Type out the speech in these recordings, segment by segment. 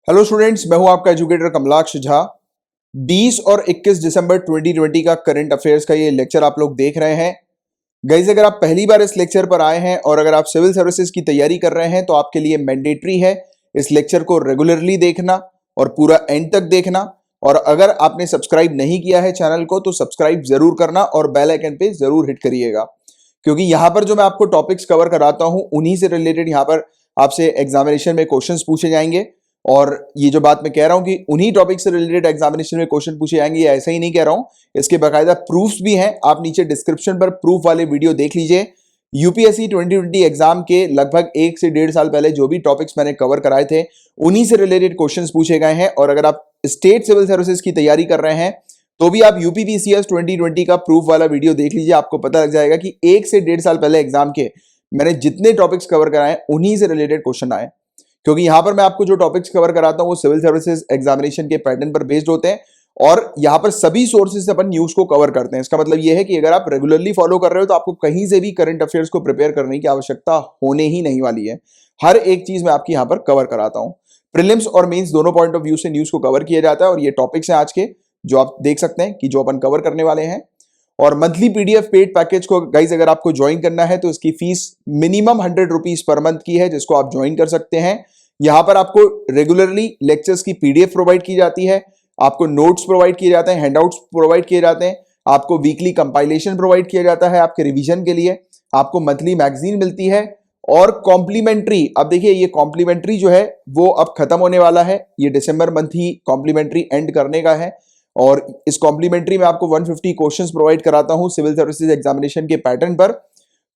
Hello students, मैं हूं आपका एजुकेटर कमलाक्ष झा। 20 और 21 दिसंबर 2020 का करंट अफेयर्स का ये लेक्चर आप लोग देख रहे हैं। गाइस, अगर आप पहली बार इस लेक्चर पर आए हैं और अगर आप सिविल सर्विसेज की तैयारी कर रहे हैं तो आपके लिए मैंडेटरी है इस लेक्चर को रेगुलरली देखना और पूरा एंड तक देखना। और अगर आपने सब्सक्राइब नहीं किया है चैनल को तो सब्सक्राइब जरूर करना और बेल आइकन पे जरूर हिट करिएगा, क्योंकि यहां पर जो मैं आपको टॉपिक्स कवर कराता हूं उन्हीं से रिलेटेड यहां पर आपसे एग्जामिनेशन में क्वेश्चंस पूछे जाएंगे। और ये जो बात मैं कह रहा हूं कि उन्हीं टॉपिक से रिलेटेड एग्जामिनेशन में क्वेश्चन पूछे जाएंगे, ये ऐसे ही नहीं कह रहा हूं, इसके बाकायदा प्रूफ्स भी हैं। आप नीचे डिस्क्रिप्शन पर प्रूफ वाले वीडियो देख लीजिए। यूपीएससी 2020 एग्जाम के लगभग 1 से 1.5 साल पहले जो भी टॉपिक्स मैंने कवर कराए थे उन्हीं से रिलेटेड क्वेश्चंस पूछे गए हैं। और अगर आप स्टेट सिविल सर्विसेज की तैयारी कर रहे हैं तो भी आप यूपीपीसीएस 2020 का प्रूफ वाला वीडियो देख लीजिए, आपको पता लग जाएगा कि 1 से 1.5 साल पहले एग्जाम के मैंने जितने टॉपिक्स कवर कराए उन्हीं से रिलेटेड क्वेश्चन आए। क्योंकि यहां पर मैं आपको जो टॉपिक्स कवर कराता हूं वो सिविल सर्विसेज एग्जामिनेशन के पैटर्न पर बेस्ड होते हैं और यहां पर सभी सोर्सेज से अपन न्यूज को कवर करते हैं। इसका मतलब यह है कि अगर आप रेगुलरली फॉलो कर रहे हो तो आपको कहीं से भी करंट अफेयर्स को प्रिपेयर करने की आवश्यकता होने ही नहीं वाली है। हर एक चीज मैं आपकी यहां पर कवर कराता हूं। प्रीलिम्स और मेंस दोनों पॉइंट ऑफ व्यू से न्यूज को कवर किया जाता है और ये टॉपिक्स हैं आज के जो आप देख सकते हैं कि जो अपन कवर करने वाले हैं। और मंथली पीडीएफ पेड पैकेज को गाइज अगर आपको ज्वाइन करना है तो इसकी fees minimum 100 rupees per month की है, जिसको आप ज्वाइन कर सकते हैं। यहां पर आपको रेगुलरली लेक्चर्स की पीडीएफ प्रोवाइड की जाती है, आपको नोट्स प्रोवाइड किए जाते हैं, हैंडआउट्स प्रोवाइड किए जाते हैं, आपको वीकली कंपाइलेशन प्रोवाइड किया जाता है आपके रिवीजन के लिए, आपको मंथली मैगजीन मिलती है और कॉम्प्लीमेंट्री। अब देखिए ये कॉम्प्लीमेंट्री जो है वो अब खत्म होने वाला है, ये दिसंबर मंथ ही कॉम्प्लीमेंट्री एंड करने का है। और इस कॉम्प्लीमेंट्री में आपको 150 क्वेश्चंस प्रोवाइड कराता हूं सिविल सर्विसेज एग्जामिनेशन के पैटर्न पर।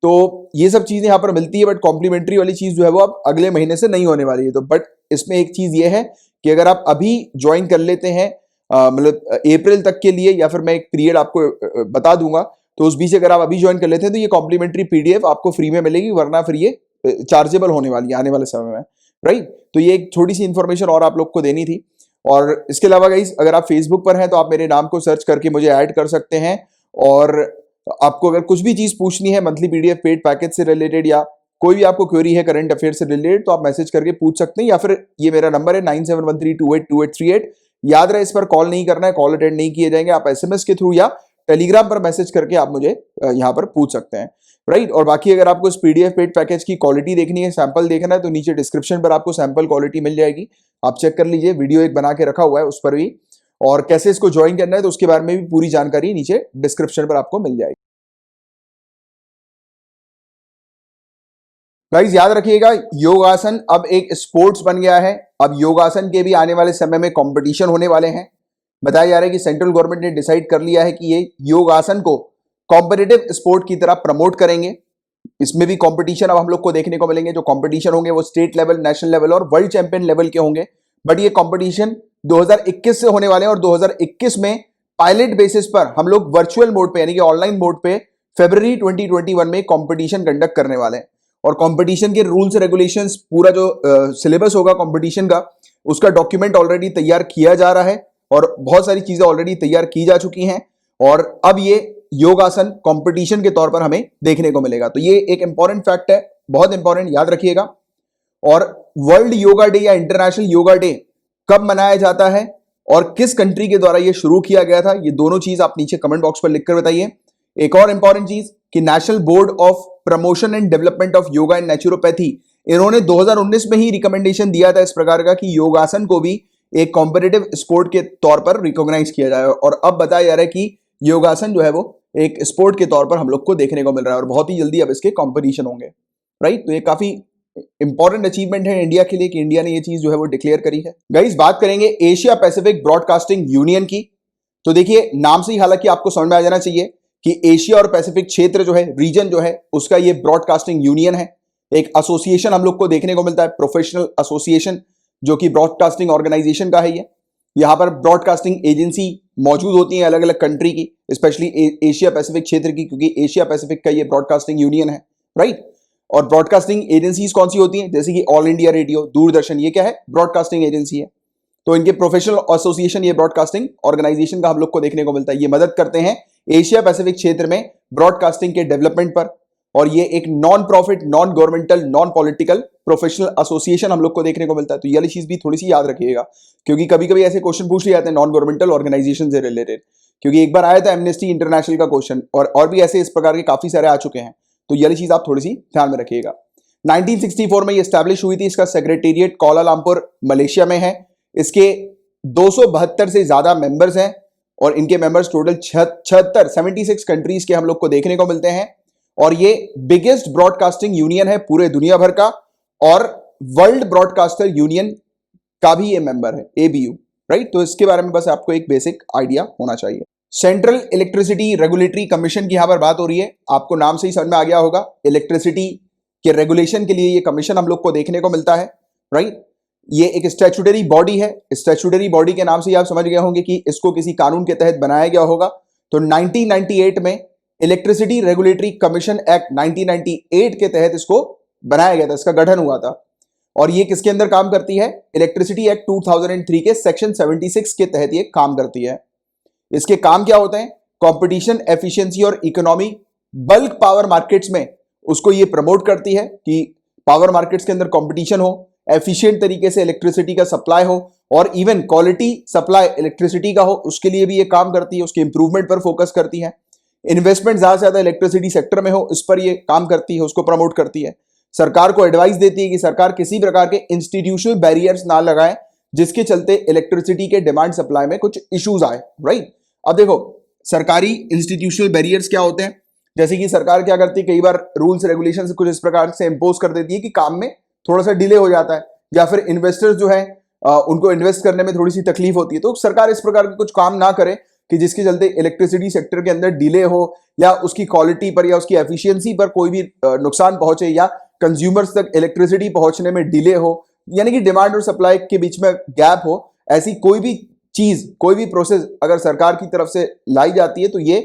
तो ये सब चीजें यहां पर मिलती है, बट कॉम्प्लीमेंट्री वाली चीज जो है वो अब अगले महीने से नहीं होने वाली है। तो बट इसमें एक चीज ये है कि अगर आप अभी ज्वाइन कर लेते हैं मतलब अप्रैल तक के लिए, या फिर मैं एक पीरियड आपको बता दूंगा, तो उस बीच अगर आप अभी ज्वाइन कर लेते हैं तो ये कॉम्प्लीमेंट्री पीडीएफ आपको फ्री में मिलेगी, वरना फिर ये चार्जेबल होने वाली है आने वाले समय में, राइट। तो ये एक छोटी सी इंफॉर्मेशन और आप लोग को देनी थी। और इसके अलावा गाइस अगर आप फेसबुक पर हैं तो आप मेरे नाम को सर्च करके मुझे ऐड कर सकते हैं। और आपको अगर कुछ भी चीज पूछनी है मंथली पीडीएफ पेड पैकेज से रिलेटेड या कोई भी आपको क्वेरी है करंट अफेयर से रिलेटेड तो आप मैसेज करके पूछ सकते हैं, या फिर ये मेरा नंबर है 9713282838। याद रहे इस पर कॉल नहीं करना है, कॉल अटेंड नहीं किए जाएंगे। आप एसएमएस के थ्रू या टेलीग्राम पर मैसेज करके आप मुझे यहाँ पर पूछ सकते हैं, राइट। और बाकी अगर आपको इस पीडीएफ पेड पैकेज की क्वालिटी देखनी है, सैंपल देखना है, तो नीचे डिस्क्रिप्शन पर आपको सैंपल क्वालिटी मिल जाएगी, आप चेक कर लीजिए। वीडियो एक बना के रखा हुआ है उस पर भी, और कैसे इसको ज्वाइन करना है तो उसके बारे में भी पूरी जानकारी नीचे डिस्क्रिप्शन पर आपको मिल जाएगी। गाइस याद रखिएगा, योगासन अब एक स्पोर्ट्स बन गया है। अब योगासन के भी आने वाले समय में कंपटीशन होने वाले हैं। बताया जा रहा है कि सेंट्रल गवर्नमेंट ने डिसाइड कर लिया है कि ये योगासन को कॉम्पिटिटिव स्पोर्ट की तरह प्रमोट करेंगे। इसमें भी कंपटीशन अब हम लोग को देखने को मिलेंगे। जो कंपटीशन होंगे वो स्टेट लेवल, नेशनल लेवल और वर्ल्ड चैंपियन लेवल के होंगे। बट ये कंपटीशन 2021 से होने वाले हैं और 2021 में पायलट बेसिस पर हम लोग वर्चुअल मोड पे यानी कि ऑनलाइन मोड पे फरवरी 2021 में कंपटीशन कंडक्ट करने वाले हैं। और कंपटीशन के रूल्स रेगुलेशंस, पूरा जो सिलेबस होगा कंपटीशन का, उसका डॉक्यूमेंट ऑलरेडी तैयार किया जा रहा है और बहुत सारी चीजें ऑलरेडी तैयार की जा चुकी हैं। और अब ये योगासन कंपटीशन के तौर पर हमें देखने को मिलेगा। तो ये एक इंपॉर्टेंट फैक्ट है, बहुत इंपॉर्टेंट, याद रखिएगा। और वर्ल्ड योगा डे या इंटरनेशनल योगा डे कब मनाया जाता है और किस कंट्री के द्वारा ये शुरू किया गया था, ये दोनों चीज आप नीचे कमेंट बॉक्स पर लिखकर बताइए। एक और इंपॉर्टेंट चीज कि national board of promotion and development of yoga and naturopathy, इन्होंने 2019 में ही रिकमेंडेशन दिया था इस प्रकार का कि योगासन को भी एक कॉम्पिटिटिव स्पोर्ट के तौर पर रिकॉग्नाइज किया जाए। और अब बताया जा रहा है कि योगासन जो है वो एक स्पोर्ट के तौर पर हम लोग को देखने को मिल रहा है और बहुत ही जल्दी अब इसके कॉम्पिटिशन होंगे, राइट। तो ये काफी इंपॉर्टेंट अचीवमेंट है इंडिया के लिए कि इंडिया ने ये चीज जो है वो डिक्लेयर करी है। गाइस बात करेंगे एशिया पैसिफिक ब्रॉडकास्टिंग यूनियन की। तो देखिए नाम से ही हालांकि आपको समझ में आ जाना चाहिए कि एशिया और पैसिफिक क्षेत्र जो है, रीजन जो है, उसका ये ब्रॉडकास्टिंग यूनियन है। एक एसोसिएशन हम लोग को देखने को मिलता है, प्रोफेशनल एसोसिएशन, जो कि ब्रॉडकास्टिंग ऑर्गेनाइजेशन का है ये। यहाँ पर ब्रॉडकास्टिंग एजेंसी मौजूद होती है अलग अलग कंट्री की, स्पेशली एशिया पैसिफिक क्षेत्र की, क्योंकि एशिया पैसिफिक का ये ब्रॉडकास्टिंग यूनियन है, राइट। और ब्रॉडकास्टिंग एजेंसीज कौन सी होती हैं, जैसे कि ऑल इंडिया रेडियो, दूरदर्शन, ये क्या है, ब्रॉडकास्टिंग एजेंसी है। तो इनके प्रोफेशनल एसोसिएशन, ये ब्रॉडकास्टिंग ऑर्गेनाइजेशन का हम लोग को देखने को मिलता है। ये मदद करते हैं एशिया पैसिफिक क्षेत्र में ब्रॉडकास्टिंग के डेवलपमेंट पर। और ये एक non profit, non governmental, non political professional association हम लोग को देखने को मिलता है। तो ये वाली चीज भी थोड़ी सी याद रखिएगा, क्योंकि कभी कभी ऐसे क्वेश्चन पूछ लिए जाते हैं नॉन गवर्नमेंटल ऑर्गेनाइजेशन से रिलेटेड। क्योंकि एक बार आया था एमनेस्टी इंटरनेशनल का क्वेश्चन, और भी ऐसे इस प्रकार के काफी सारे आ चुके हैं। तो ये वाली चीज आप थोड़ी सी ध्यान में रखिएगा। 1964 में ये एस्टैब्लिश हुई थी। इसका सेक्रेटेरिएट कोलालमपुर मलेशिया में है। इसके 272 से ज्यादा मेंबर्स हैं और इनके मेंबर्स टोटल 76 कंट्रीज के हम लोग को देखने को मिलते हैं। और ये बिगेस्ट ब्रॉडकास्टिंग यूनियन है पूरे दुनिया भर का, और वर्ल्ड ब्रॉडकास्टर यूनियन का भी ये मेंबर है, एबीयू, राइट। तो इसके बारे में बस आपको एक बेसिक आइडिया होना चाहिए। सेंट्रल इलेक्ट्रिसिटी रेगुलेटरी कमीशन की यहां पर बात हो रही है। आपको नाम से ही समझ में आ गया होगा, इलेक्ट्रिसिटी के रेगुलेशन के लिए ये कमीशन हम लोग को देखने को मिलता है, राइट। ये एक स्टैट्यूटरी बॉडी है। स्टैट्यूटरी बॉडी के नाम से ही आप समझ गए होंगे कि इसको किसी कानून के तहत बनाया गया होगा। तो 1998 में इलेक्ट्रिसिटी रेगुलेटरी कमीशन एक्ट 1998 के तहत इसको बनाया गया था, इसका गठन हुआ था। और ये किसके अंदर काम करती है? इलेक्ट्रिसिटी एक्ट 2003 के सेक्शन 76 के तहत ये काम करती है। इसके काम क्या होते हैं? कंपटीशन, एफिशिएंसी और इकोनॉमी बल्क पावर मार्केट्स में उसको ये प्रमोट करती है कि पावर मार्केट्स के अंदर कंपटीशन हो, एफिशिएंट तरीके से इलेक्ट्रिसिटी का सप्लाई हो, और इवन क्वालिटी सप्लाई इलेक्ट्रिसिटी का हो, उसके लिए भी ये काम करती है। उसके इंप्रूवमेंट पर फोकस करती है। इन्वेस्टमेंट ज्यादा से ज्यादा इलेक्ट्रिसिटी सेक्टर में हो, इस पर ये काम करती है, उसको प्रमोट करती है। सरकार को एडवाइस देती है कि सरकार किसी प्रकार के इंस्टीट्यूशनल बैरियर्स ना लगाए जिसके चलते इलेक्ट्रिसिटी के डिमांड सप्लाई में कुछ इश्यूज आए, राइट। अब देखो, सरकारी इंस्टीट्यूशनल बैरियर्स क्या होते हैं? जैसे कि सरकार क्या करती है, कई बार रूल्स रेगुलेशन कुछ इस प्रकार से इंपोज कर देती है कि काम में थोड़ा सा डिले हो जाता है, या फिर इन्वेस्टर्स जो है उनको इन्वेस्ट करने में थोड़ी सी तकलीफ होती है। तो सरकार इस प्रकार के कुछ काम ना करे कि जिसके चलते इलेक्ट्रिसिटी सेक्टर के अंदर डिले हो, या उसकी क्वालिटी पर या उसकी एफिशिएंसी पर कोई भी नुकसान पहुंचे, या कंज्यूमर्स तक इलेक्ट्रिसिटी पहुंचने में डिले हो, यानी कि डिमांड और सप्लाई के बीच में गैप हो। ऐसी कोई भी चीज, कोई भी प्रोसेस अगर सरकार की तरफ से लाई जाती है तो ये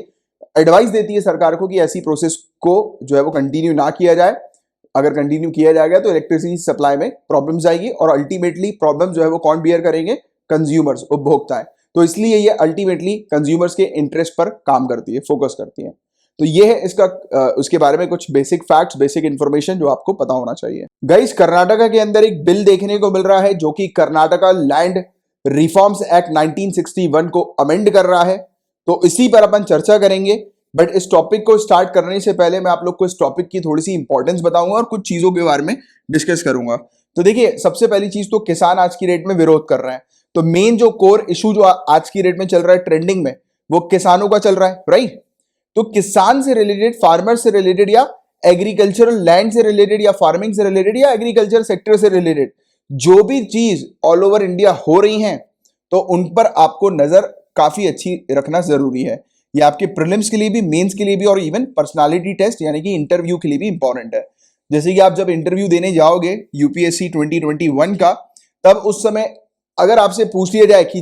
एडवाइस देती है सरकार को कि ऐसी प्रोसेस को जो है वो कंटिन्यू ना किया जाए। अगर कंटिन्यू किया जाएगा तो इलेक्ट्रिसिटी सप्लाई में प्रॉब्लम्स आएगी, और अल्टीमेटली प्रॉब्लम जो है वो कौन बियर करेंगे? कंज्यूमर्स, उपभोक्ता है। तो इसलिए ये अल्टीमेटली कंज्यूमर्स के इंटरेस्ट पर काम करती है, फोकस करती है। तो ये है इसका उसके बारे में कुछ बेसिक फैक्ट्स, बेसिक इंफॉर्मेशन जो आपको पता होना चाहिए। गाइस, कर्नाटका के अंदर एक बिल देखने को मिल रहा है जो कि कर्नाटका लैंड रिफॉर्म्स एक्ट 1961 को अमेंड कर रहा है। तो इसी पर अपन चर्चा करेंगे। बट इस टॉपिक को स्टार्ट करने से पहले मैं आप लोग को इस टॉपिक की थोड़ी सी इंपॉर्टेंस बताऊंगा और कुछ चीजों के बारे में डिस्कस करूंगा। तो देखिए, सबसे पहली चीज तो किसान आज की डेट में विरोध कर रहे हैं। तो मेन जो कोर इशू जो आज की डेट में चल रहा है ट्रेंडिंग में, वो किसानों का चल रहा है, राइट। तो किसान से रिलेटेड, फार्मर से रिलेटेड, या एग्रीकल्चरल लैंड से रिलेटेड, या फार्मिंग से रिलेटेड, या एग्रीकल्चर सेक्टर से रिलेटेड जो भी चीज ऑल ओवर इंडिया हो रही हैं, तो उन पर आपको नजर काफी अच्छी रखना जरूरी है। ये आपके प्रीलिम्स के लिए भी, मेंस के लिए भी, और इवन पर्सनालिटी टेस्ट यानी कि इंटरव्यू के लिए भी इंपॉर्टेंट है। जैसे कि आप जब इंटरव्यू देने जाओगे यूपीएससी 2021 का, तब उस समय अगर आपसे पूछ लिया जाए कि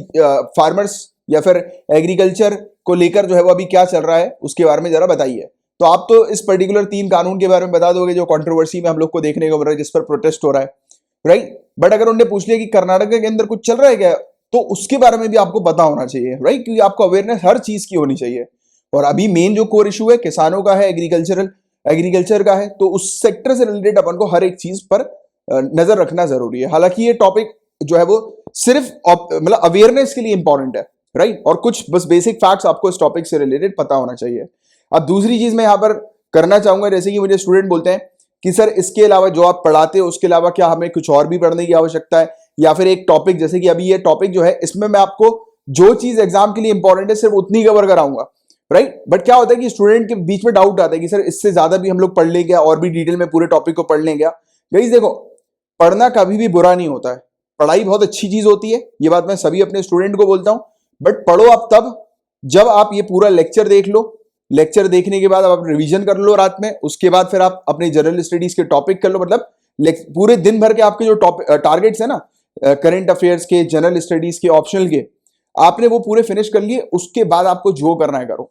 फार्मर्स या फिर एग्रीकल्चर को लेकर जो है वो अभी क्या चल रहा है, उसके बारे में जरा बताइए, तो आप तो इस पर्टिकुलर 3 कानून के बारे में बता दोगे जो कंट्रोवर्सी में हम लोग को देखने को मिल रहा है, जिस पर प्रोटेस्ट हो रहा है, राइट। बट अगर उन्हें पूछ लिया कि कर्नाटक के अंदर कुछ चल रहा है क्या, तो उसके बारे में भी आपको पता होना चाहिए, राइट, क्योंकि आपको अवेयरनेस हर चीज की होनी चाहिए। और अभी मेन जो कोर इशू है किसानों का है, एग्रीकल्चर का है, तो उस सेक्टर से रिलेटेड अपन को हर एक चीज पर नजर रखना जरूरी है। हालांकि ये टॉपिक जो है वो सिर्फ मतलब अवेयरनेस के लिए इंपॉर्टेंट है, राइट, और कुछ बस बेसिक फैक्ट्स आपको इस टॉपिक से रिलेटेड पता होना चाहिए। अब दूसरी चीज मैं यहाँ पर करना चाहूंगा, जैसे कि मुझे स्टूडेंट बोलते हैं कि सर इसके अलावा जो आप पढ़ाते हो उसके अलावा क्या हमें कुछ और भी पढ़ने की आवश्यकता है, या फिर एक टॉपिक, जैसे कि अभी ये टॉपिक जो है इसमें मैं आपको जो चीज एग्जाम के लिए इंपॉर्टेंट है सिर्फ उतनी कवर कराऊंगा, राइट। बट क्या होता है कि स्टूडेंट के बीच में डाउट आता है कि सर इससे ज्यादा भी हम लोग पढ़ लेंगे और भी डिटेल में पूरे टॉपिक को पढ़ लेंगे। गाइस देखो, पढ़ना कभी भी बुरा नहीं होता है, पढ़ाई बहुत अच्छी चीज होती है, ये बात मैं सभी अपने स्टूडेंट को बोलता हूं। बट पढ़ो आप तब जब आप ये पूरा लेक्चर देख लो, लेक्चर देखने के बाद आप रिवीजन कर लो रात में, उसके बाद फिर आप अपने जनरल स्टडीज के टॉपिक कर लो। मतलब पूरे दिन भर के आपके जो टारगेट्स है ना, करंट अफेयर्स के, जनरल स्टडीज के, ऑप्शनल के, आपने वो पूरे फिनिश कर लिए। उसके बाद आपको जो करना है करो।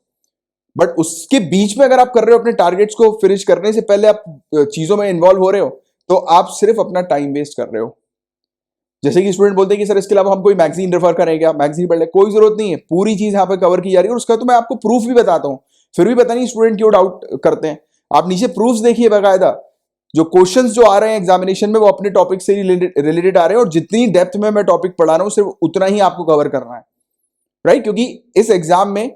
बट उसके बीच में अगर आप कर रहे हो अपने टारगेट्स को फिनिश करने से पहले आप चीजों में इन्वॉल्व हो रहे हो, तो आप सिर्फ अपना टाइम वेस्ट कर रहे हो। जैसे कि स्टूडेंट बोलते हैं कि सर इसके अलावा हम कोई मैगजीन रेफर करें क्या, मैगजीन पढ़ ले, कोई जरूरत नहीं है, पूरी चीज यहाँ पे कवर की जा रही है और उसका तो मैं आपको प्रूफ भी बताता हूँ। फिर भी पता नहीं स्टूडेंट क्यों डाउट करते हैं। आप नीचे प्रूफ्स देखिए बाकायदा, जो क्वेश्चंस जो आ रहे हैं एग्जामिनेशन में वो अपने टॉपिक से रिलेटेड आ रहे हैं, और जितनी डेप्थ में मैं टॉपिक पढ़ा रहा हूं सिर्फ उतना ही आपको कवर करना है, राइट? क्योंकि इस एग्जाम में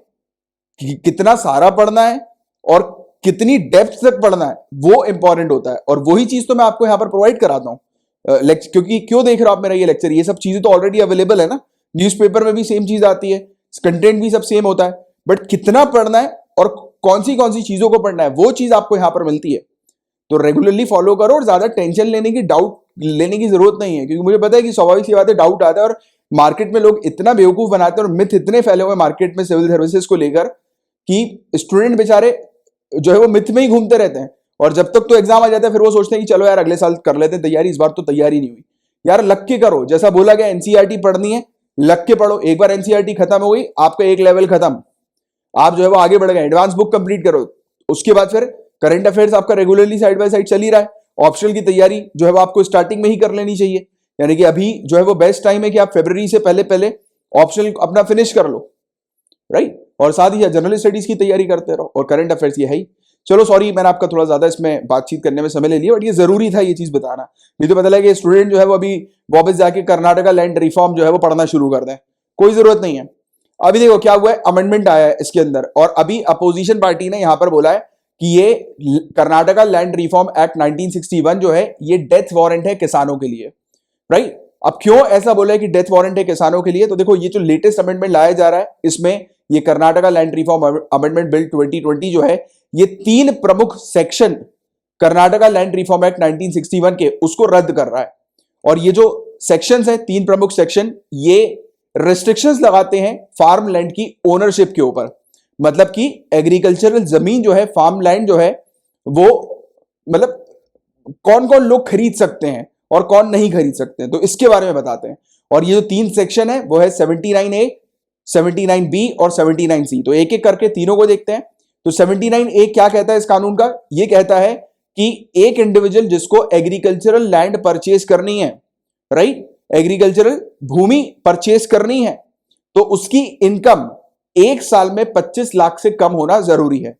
कितना सारा पढ़ना है और कितनी डेप्थ तक पढ़ना है वो इंपॉर्टेंट होता है, और वही चीज तो मैं आपको यहां पर प्रोवाइड कराता हूं। क्योंकि क्यों देख रहे हो आप मेरा ये लेक्चर, ये सब चीजें तो ऑलरेडी अवेलेबल है ना, न्यूज़पेपर में भी सेम चीज आती है, कंटेंट भी सब सेम होता है, बट कितना पढ़ना है और कौन सी चीजों को पढ़ना है वो चीज आपको यहां पर मिलती है। तो रेगुलरली फॉलो करो, और ज्यादा टेंशन डाउट लेने की जरूरत नहीं है, क्योंकि मुझे पता है कि स्वाभाविक सी बात है, डाउट आता है, और मार्केट में लोग इतना बेवकूफ बनाते हैं और मिथ इतने फैले हुए मार्केट में सिविल सर्विसेज को लेकर कि स्टूडेंट बेचारे जो है वो मिथ में ही घूमते रहते हैं, और जब तक तो एग्जाम आ जाता है फिर वो सोचते हैं कि चलो यार अगले साल कर लेते हैं तैयारी, इस बार तो तैयारी नहीं हुई। यार लग के करो, जैसा बोला गया एनसीईआरटी पढ़नी है, लग के पढ़ो। एक बार एनसीईआरटी खत्म हो गई, आपका एक लेवल खत्म, आप जो है वो आगे बढ़ गए, एडवांस बुक कंप्लीट करो, उसके बाद फिर करंट अफेयर्स आपका रेगुलरली साइड बाय साइड चल ही रहा है। ऑप्शनल की तैयारी जो है वो आपको स्टार्टिंग में ही कर लेनी चाहिए, यानी कि अभी जो है वो बेस्ट टाइम है कि आप फरवरी से पहले पहले ऑप्शनल अपना फिनिश कर लो, राइट? और साथ ही जनरल स्टडीज की तैयारी करते रहो, और करंट अफेयर्स ये है ही। चलो सॉरी मैंने आपका थोड़ा ज्यादा इसमें बातचीत करने में समय ले लिया, बट ये जरूरी था ये चीज बताना, नहीं तो पता लगे स्टूडेंट जो है वो अभी वापस जाके कर्नाटका लैंड रिफॉर्म जो है वो पढ़ना शुरू कर दें, कोई जरूरत नहीं है। अभी देखो क्या हुआ है, अमेंडमेंट आया है इसके अंदर, और अभी अपोजिशन पार्टी ने यहां पर बोला है कि ये कर्नाटका लैंड रिफॉर्म एक्ट 1961 जो है ये डेथ वारंट है किसानों के लिए, राइट? अब क्यों ऐसा बोला है कि डेथ वारंट है किसानों के लिए? तो देखो ये जो लेटेस्ट अमेंडमेंट लाया जा रहा है, इसमें ये Karnataka land reform amendment bill 2020 जो है, ये 3 प्रमुख section Karnataka land reform act 1961 के उसको रद्द कर रहा है। और ये जो सेक्शंस हैं, 3 प्रमुख सेक्शन, ये रेस्ट्रिक्शंस लगाते हैं फार्म लैंड की ओनरशिप के ऊपर, मतलब कि एग्रीकल्चरल जमीन जो है, फार्म लैंड जो है वो, मतलब कौन कौन लोग खरीद सकते हैं और कौन नहीं खरीद सकते हैं, तो इसके बारे में बताते हैं। और ये जो 3 सेक्शन है वो है 79A, 79B और 79C। तो एक एक करके तीनों को देखते हैं। तो 79A क्या कहता है इस कानून का? ये कहता है कि एक इंडिविजुअल जिसको एग्रीकल्चरल लैंड परचेज करनी है, राइट, एग्रीकल्चरल भूमि परचेज करनी है, तो उसकी इनकम 1 साल में 25 लाख से कम होना जरूरी है,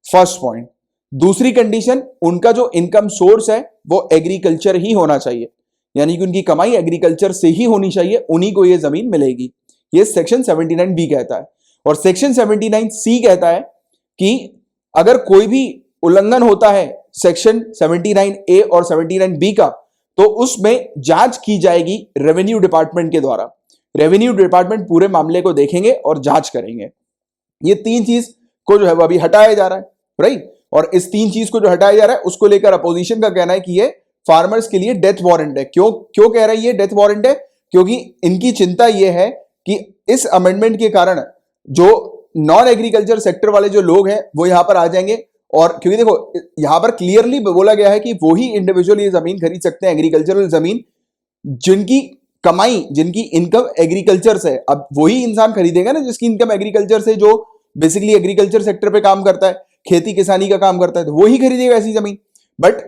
फर्स्ट पॉइंट। दूसरी कंडीशन, उनका जो इनकम सोर्स है वो एग्रीकल्चर ही होना चाहिए, यानी कि उनकी कमाई एग्रीकल्चर से ही होनी चाहिए, उन्हीं को ये जमीन मिलेगी। ये सेक्शन 79B कहता है। और सेक्शन 79C कहता है कि अगर कोई भी उल्लंघन होता है सेक्शन 79A और 79B का, तो उसमें जांच की जाएगी रेवेन्यू डिपार्टमेंट के द्वारा। रेवेन्यू डिपार्टमेंट पूरे मामले को देखेंगे और जांच करेंगे। ये 3 चीज को जो है वो अभी हटाया जा रहा है, राइट? और इस 3 चीज को जो हटाया जा रहा है उसको लेकर अपोजिशन का कहना है कि ये फार्मर्स के लिए डेथ वारंट है। क्यों क्यों कह रहा है ये डेथ वारंट है? क्योंकि इनकी चिंता ये है कि इस अमेंडमेंट के कारण जो नॉन एग्रीकल्चर सेक्टर वाले जो लोग हैं वो यहां पर आ जाएंगे। और क्योंकि देखो यहां पर क्लियरली बोला गया है कि वही इंडिविजुअल ये जमीन खरीद सकते हैं, एग्रीकल्चरल जमीन, जिनकी कमाई, जिनकी इनकम एग्रीकल्चर से। अब वही इंसान खरीदेगा ना जिसकी इनकम एग्रीकल्चर से, जो बेसिकली एग्रीकल्चर सेक्टर पे काम करता है, खेती किसानी का काम करता है, तो वही खरीदेगा ऐसी जमीन। बट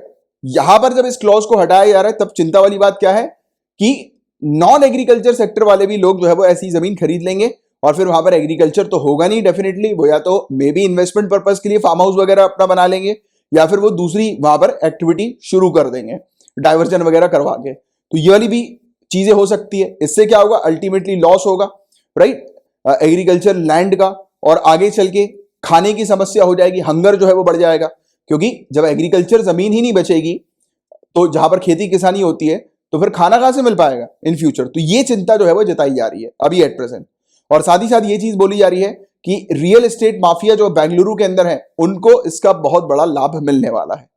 यहां पर जब इस क्लॉज को हटाया जा रहा है तब चिंता वाली बात क्या है कि नॉन एग्रीकल्चर सेक्टर वाले भी लोग जो है वो ऐसी जमीन खरीद लेंगे, और फिर वहां पर एग्रीकल्चर तो होगा नहीं डेफिनेटली, वो या तो मे बी इन्वेस्टमेंट पर्पज के लिए फार्म हाउस वगैरह अपना बना लेंगे, या फिर वो दूसरी वहां पर एक्टिविटी शुरू कर देंगे डाइवर्जन वगैरह करवा के। तो ये वाली भी चीजें हो सकती है। इससे क्या होगा? अल्टीमेटली लॉस होगा, राइट, एग्रीकल्चर लैंड का, और आगे चल के खाने की समस्या हो जाएगी, हंगर जो है वो बढ़ जाएगा। क्योंकि जब एग्रीकल्चर जमीन ही नहीं बचेगी तो जहां पर खेती किसानी होती है तो फिर खाना कहां से मिल पाएगा इन फ्यूचर? तो ये चिंता जो है वो जताई जा रही है अभी एट प्रेजेंट। और साथ ही साथ ये चीज बोली जा रही है कि रियल एस्टेट माफिया जो बेंगलुरु के अंदर है उनको इसका बहुत बड़ा लाभ मिलने वाला है।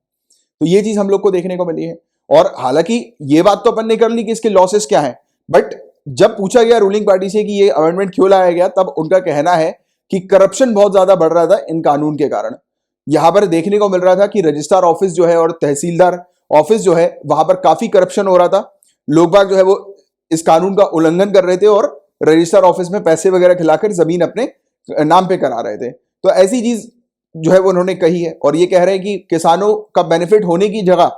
तो ये चीज हम लोग को देखने को मिली है। और हालांकि ये बात तो अपन ने कर ली कि इसके लॉसेस क्या है, बट जब पूछा गया रूलिंग पार्टी से कि ये अमेंडमेंट क्यों लाया गया, तब उनका कहना है कि करप्शन बहुत ज्यादा बढ़ रहा था इन कानून के कारण। यहां पर देखने को मिल रहा था कि रजिस्ट्रार ऑफिस जो है और तहसीलदार ऑफिस जो है वहां पर काफी करप्शन हो रहा था। लोग बाग जो है वो इस कानून का उल्लंघन कर रहे थे और रजिस्ट्रार ऑफिस में पैसे वगैरह खिलाकर जमीन अपने नाम पे करा रहे थे। तो ऐसी चीज जो है वो उन्होंने कही है, और ये कह रहे हैं कि किसानों का बेनिफिट होने की जगह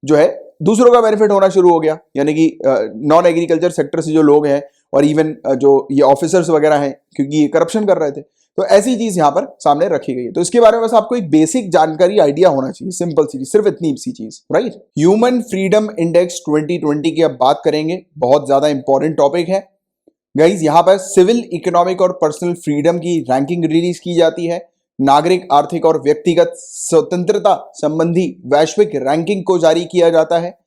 जो है दूसरों का बेनिफिट होना शुरू हो गया, यानी कि नॉन एग्रीकल्चर सेक्टर से जो लोग हैं और इवन जो ये ऑफिसर्स वगैरह हैं, क्योंकि ये करप्शन कर रहे थे। तो ऐसी चीज यहां पर सामने रखी गई है। तो इसके बारे में बस आपको एक बेसिक जानकारी आइडिया होना चाहिए, सिंपल सी, सिर्फ इतनी सी चीज, राइट। ह्यूमन फ्रीडम इंडेक्स 2020 की अब बात करेंगे, बहुत ज्यादा इंपॉर्टेंट टॉपिक है गाइज। यहां पर सिविल, इकोनॉमिक और पर्सनल फ्रीडम की रैंकिंग रिलीज की जाती है। नागरिक, आर्थिक और व्यक्तिगत स्वतंत्रता संबंधी वैश्विक रैंकिंग को जारी किया जाता है।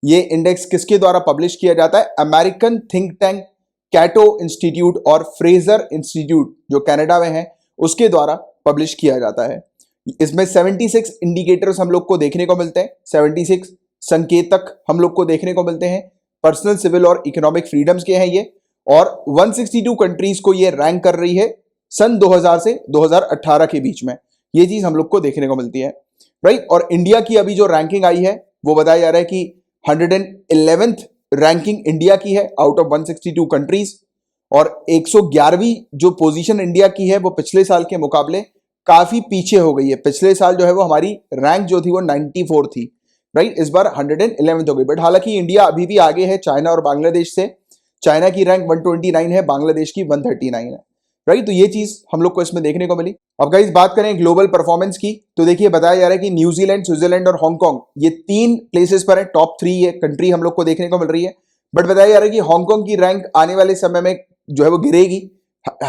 ये इंडेक्स किसके द्वारा पब्लिश किया जाता है? अमेरिकन थिंक टैंक कैटो इंस्टीट्यूट और फ्रेजर इंस्टीट्यूट जो कनाडा में है उसके द्वारा पब्लिश किया जाता है। इसमें 76 इंडिकेटर्स हम लोग को देखने को मिलते हैं, 76 संकेतक हम लोग को देखने को मिलते हैं। पर्सनल, सिविल और इकोनॉमिक फ्रीडम्स के हैं ये, और 162 कंट्रीज को ये रैंक कर रही है सन 2000 से 2018 के बीच में। ये चीज हम लोग को देखने को मिलती है, राइट। और इंडिया की अभी जो रैंकिंग आई है वो बताया जा रहा है कि 111th रैंकिंग इंडिया की है आउट ऑफ 162 कंट्रीज, और 111वीं जो पोजीशन इंडिया की है वो पिछले साल के मुकाबले काफी पीछे हो गई है। पिछले साल जो है वो हमारी रैंक जो थी वो 94 थी, राइट। इस बार 111th हो गई, बट हालांकि इंडिया अभी भी आगे है चाइना और बांग्लादेश से। चाइना की रैंक 129 है, बांग्लादेश की 139 है, राइट। तो ये चीज हम लोग को इसमें देखने को मिली। अब गाइस बात करें ग्लोबल परफॉर्मेंस की, तो देखिए बताया जा रहा है कि न्यूजीलैंड, स्विट्जरलैंड और हांगकांग ये 3 प्लेसेस पर है, टॉप 3 ये कंट्री हम लोग को देखने को मिल रही है। बट बताया जा रहा है कि हांगकांग की रैंक आने वाले समय में जो है वो गिरेगी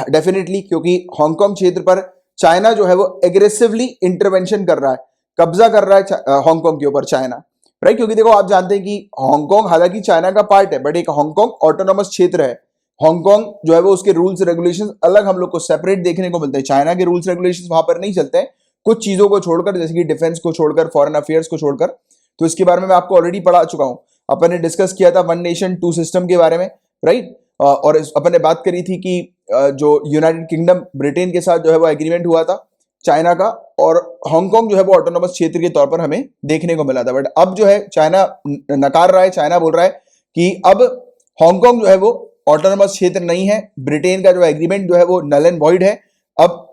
डेफिनेटली, क्योंकि हांगकांग क्षेत्र पर चाइना जो है वो एग्रेसिवली इंटरवेंशन कर रहा है, कब्जा कर रहा है हांगकांग के ऊपर चाइना, राइट। क्योंकि देखो आप जानते हैं कि हांगकांग हालांकि चाइना का पार्ट है, बट एक हांगकांग ऑटोनोमस क्षेत्र है। हांगकांग जो है वो उसके रूल्स रेगुलेशंस अलग हम लोग को सेपरेट देखने को मिलते हैं। चाइना के रूल्स रेगुलेशंस वहां पर नहीं चलते हैं, कुछ चीजों को छोड़कर, जैसे कि डिफेंस को छोड़कर, फॉरेन अफेयर्स को छोड़कर। तो इसके बारे में मैं आपको ऑलरेडी पढ़ा चुका हूं, अपन ने डिस्कस किया था 1 नेशन 2 सिस्टम के बारे में, राइट। और अपन ने बात करी थी कि जो यूनाइटेड किंगडम ब्रिटेन के साथ जो है वो एग्रीमेंट हुआ था चाइना का, और हांगकांग जो है वो ऑटोनोमस क्षेत्र के तौर पर हमें देखने को मिला था। बट अब जो है चाइना नकार रहा है, चाइना बोल रहा है कि अब हांगकांग जो है वो ऑटोनोमस क्षेत्र नहीं है, ब्रिटेन का जो एग्रीमेंट जो है वो नल एंड वॉइड है। अब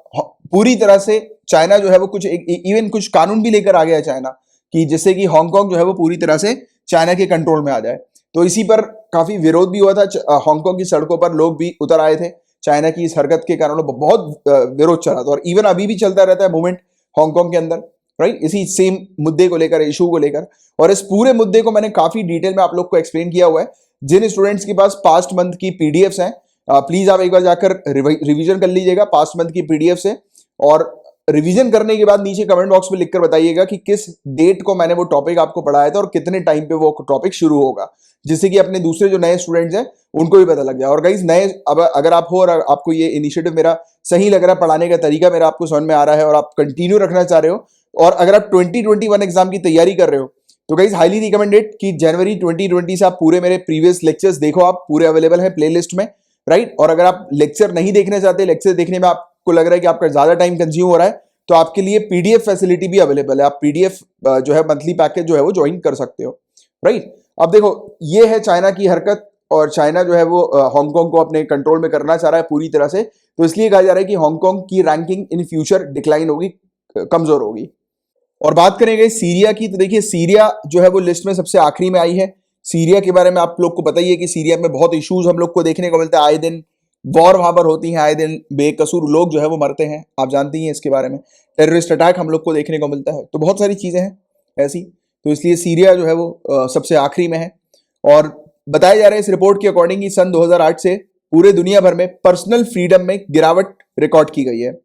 पूरी तरह से चाइना जो है वो कुछ इवन कुछ कानून भी लेकर आ गया है चाइना, कि जिससे कि हांगकांग जो है वो पूरी तरह से चाइना के कंट्रोल में आ जाए। तो इसी पर काफी विरोध भी हुआ था, हांगकांग की सड़कों पर लोग भी उतर आए थे। चाइना की इस हरकत के कारण बहुत विरोध चला था, और इवन अभी भी चलता रहता है मूवमेंट हांगकांग के अंदर, राइट, इसी सेम मुद्दे को लेकर, इशू को लेकर। और इस पूरे मुद्दे को मैंने काफी डिटेल में आप लोग को एक्सप्लेन किया हुआ है। जिन स्टूडेंट्स के पास पास्ट मंथ की पीडीएफ्स हैं, प्लीज आप एक बार जाकर रिवीजन कर लीजिएगा पास्ट मंथ की पीडीएफ से, और रिवीजन करने के बाद नीचे कमेंट बॉक्स में लिखकर बताइएगा कि किस डेट को मैंने वो टॉपिक आपको पढ़ाया था और कितने टाइम पे वो टॉपिक शुरू होगा, जिससे कि अपने दूसरे जो नए स्टूडेंट्स हैं उनको भी पता लग जाए। और गाइस नए, अब अगर आप हो और आपको ये इनिशिएटिव मेरा सही लग रहा है, पढ़ाने का तरीका मेरा आपको समझ में आ रहा है और आप कंटिन्यू रखना चाह रहे हो, और अगर आप 2021 एग्जाम की तैयारी कर रहे हो, तो गाइस हाईली रिकमेंडेड कि जनवरी 2020 से आप पूरे मेरे प्रीवियस लेक्चर्स देखो, आप पूरे अवेलेबल हैं प्लेलिस्ट में, राइट। और अगर आप लेक्चर नहीं देखना चाहते, लेक्चर देखने में आपको लग रहा है कि आपका ज्यादा टाइम कंज्यूम हो रहा है, तो आपके लिए पीडीएफ फैसिलिटी भी अवेलेबल है। आप पीडीएफ जो है मंथली पैकेज जो है वो ज्वाइन कर सकते हो, राइट। अब देखो ये है चाइना की हरकत, और चाइना जो है वो हांगकांग को अपने कंट्रोल में करना चाह रहा है पूरी तरह से। तो इसलिए कहा जा रहा है कि हांगकांग की रैंकिंग इन फ्यूचर डिक्लाइन होगी, कमजोर होगी। और बात करेंगे सीरिया की, तो देखिए सीरिया जो है वो लिस्ट में सबसे आखिरी में आई है। सीरिया के बारे में आप लोग को पता ही है कि सीरिया में बहुत इश्यूज हम लोग को देखने को मिलता है, आए दिन वॉर वहां पर होती है, आए दिन बेकसूर लोग जो है वो मरते हैं, आप जानती हैं इसके बारे में। टेररिस्ट अटैक हम लोग को देखने को मिलता है, तो बहुत सारी चीजें हैं ऐसी। तो इसलिए सीरिया जो है वो सबसे आखिरी में है। और बताया जा रहा है इस रिपोर्ट के अकॉर्डिंग कि सन 2008 से पूरे दुनिया भर में पर्सनल फ्रीडम में गिरावट रिकॉर्ड की गई है,